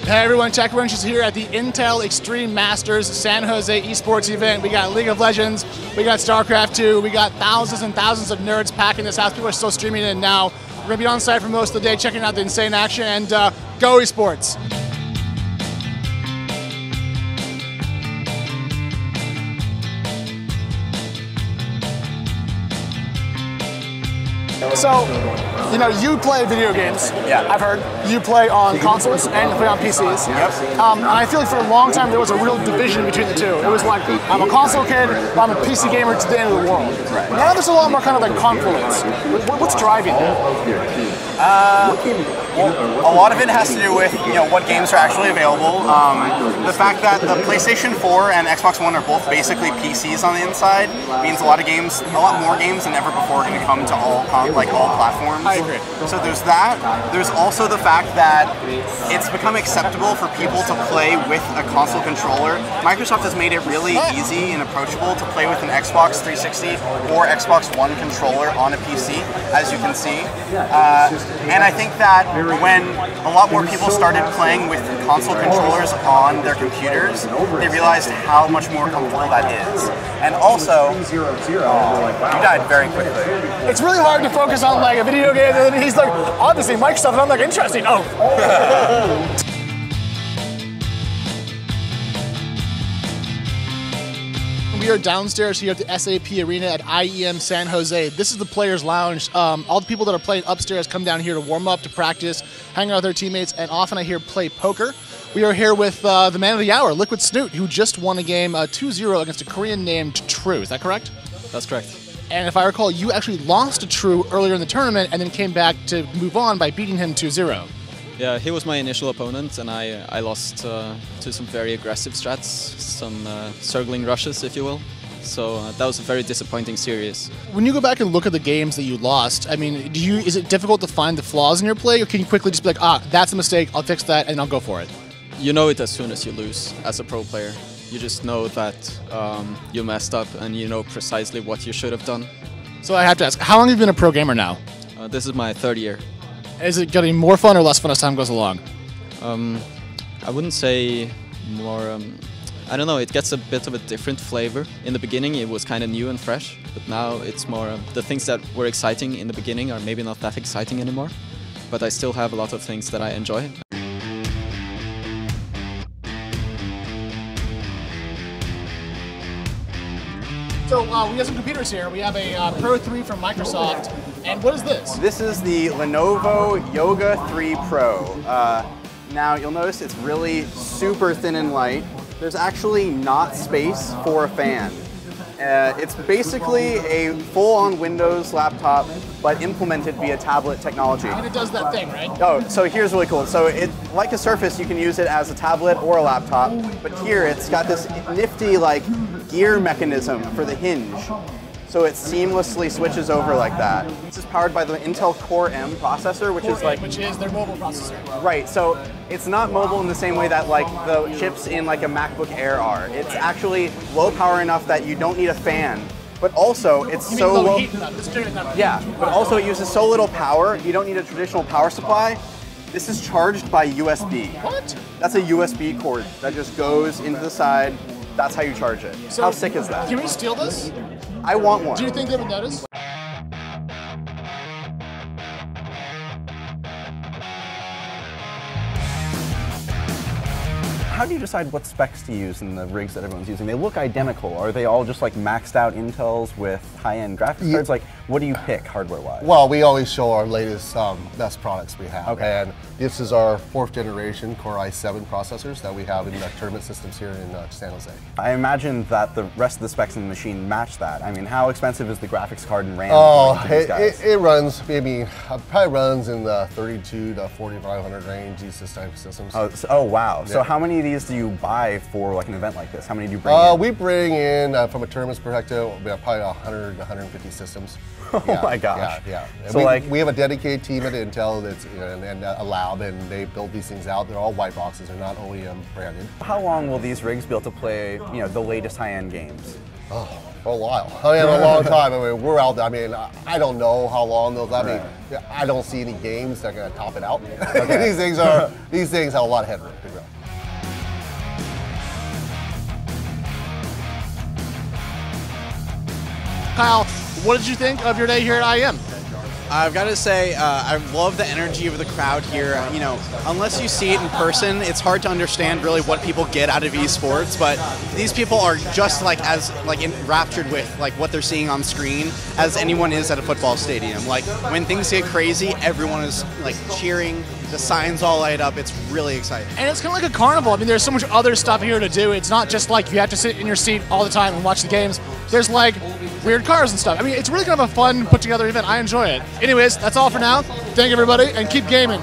Hey everyone, TechCrunch is here at the Intel Extreme Masters San Jose esports event. We got League of Legends, we got Starcraft 2, we got thousands and thousands of nerds packing this house. People are still streaming it now. We're going to be on site for most of the day checking out the insane action, and go esports! So, you know, you play video games. Yeah. I've heard. You play on consoles and you play on PCs. Yep. And I feel like for a long time there was a real division between the two. It was like, I'm a console kid, I'm a PC gamer to the end of the world. Right. Now there's a lot more kind of like confluence. What's driving that? Well, a lot of it has to do with what games are actually available. The fact that the PlayStation 4 and Xbox One are both basically PCs on the inside means a lot more games than ever before are going to come to all platforms. I agree. So there's that. There's also the fact that it's become acceptable for people to play with a console controller. Microsoft has made it really easy and approachable to play with an Xbox 360 or Xbox One controller on a PC, as you can see. And I think that when a lot more people started playing with console controllers on their computers, they realized how much more comfortable that is. And also, you died very quickly. It's really hard to focus on like a video game, and then he's like, obviously Microsoft, and I'm like, interesting. Oh. We are downstairs here at the SAP Arena at IEM San Jose. This is the Players Lounge. All the people that are playing upstairs come down here to warm up, to practice, hang out with their teammates, and often I hear play poker. We are here with the man of the hour, Liquid Snoot, who just won a game 2-0 against a Korean named True. Is that correct? That's correct. And if I recall, you actually lost to True earlier in the tournament and then came back to move on by beating him 2-0. Yeah, he was my initial opponent, and I lost to some very aggressive strats, some circling rushes, if you will. So that was a very disappointing series. When you go back and look at the games that you lost, I mean, is it difficult to find the flaws in your play, or can you quickly just be like, that's a mistake, I'll fix that, and I'll go for it? You know it as soon as you lose as a pro player. You just know that you messed up, and you know precisely what you should have done. So I have to ask, how long have you been a pro gamer now? This is my third year. Is it getting more fun or less fun as time goes along? I wouldn't say more. I don't know, it gets a bit of a different flavor. In the beginning it was kind of new and fresh, but now it's more, the things that were exciting in the beginning are maybe not that exciting anymore, but I still have a lot of things that I enjoy. So we have some computers here. We have a Pro 3 from Microsoft, and what is this? This is the Lenovo Yoga 3 Pro. Now you'll notice it's really super thin and light. There's actually not space for a fan. It's basically a full-on Windows laptop, but implemented via tablet technology. And it does that thing, right? Oh, so here's really cool. So like a Surface, you can use it as a tablet or a laptop, but here it's got this nifty gear mechanism for the hinge. So it seamlessly switches over like that. This is powered by the Intel Core M processor, which is their mobile processor. Right, so it's not mobile in the same way that the chips in a MacBook Air are. It's actually low power enough that you don't need a fan, but also it's so low. Yeah, but also it uses so little power, you don't need a traditional power supply. This is charged by USB. What? That's a USB cord that just goes into the side. That's how you charge it. So how sick is that? Can we steal this? I want one. Do you think they would notice? How do you decide what specs to use in the rigs that everyone's using? They look identical. Are they all just maxed out Intels with high-end graphics cards? What do you pick hardware-wise? Well, we always show our latest best products we have. Okay. And this is our 4th generation Core i7 processors that we have in the tournament systems here in San Jose. I imagine that the rest of the specs in the machine match that. I mean, how expensive is the graphics card and RAM? Oh, it runs, probably runs in the 32 to 4,500 range, these type of systems. Oh wow. Yeah. So how many of these do you buy for an event like this? How many do you bring in? We bring in, from a tournament perspective, probably 100 to 150 systems. Oh my gosh. Yeah. So we have a dedicated team at Intel that's and a lab, and they build these things out. They're all white boxes. They're not OEM branded. How long will these rigs be able to play, the latest high-end games? Oh, for a while. I mean, a long time. I mean, we're out there. I mean, I don't know how long those. I mean, I don't see any games that are going to top it out. Okay. these things have a lot of headroom to grow. Kyle, what did you think of your day here at IEM? I've got to say, I love the energy of the crowd here. You know, unless you see it in person, it's hard to understand really what people get out of esports. But these people are just like as enraptured with like what they're seeing on screen as anyone is at a football stadium. Like when things get crazy, everyone is like cheering. The signs all light up. It's really exciting. And it's kind of like a carnival. I mean, there's so much other stuff here to do. It's not just like you have to sit in your seat all the time and watch the games. There's like weird cars and stuff. I mean, it's really kind of a fun, put together event. I enjoy it. Anyways, that's all for now. Thank you, everybody, and keep gaming.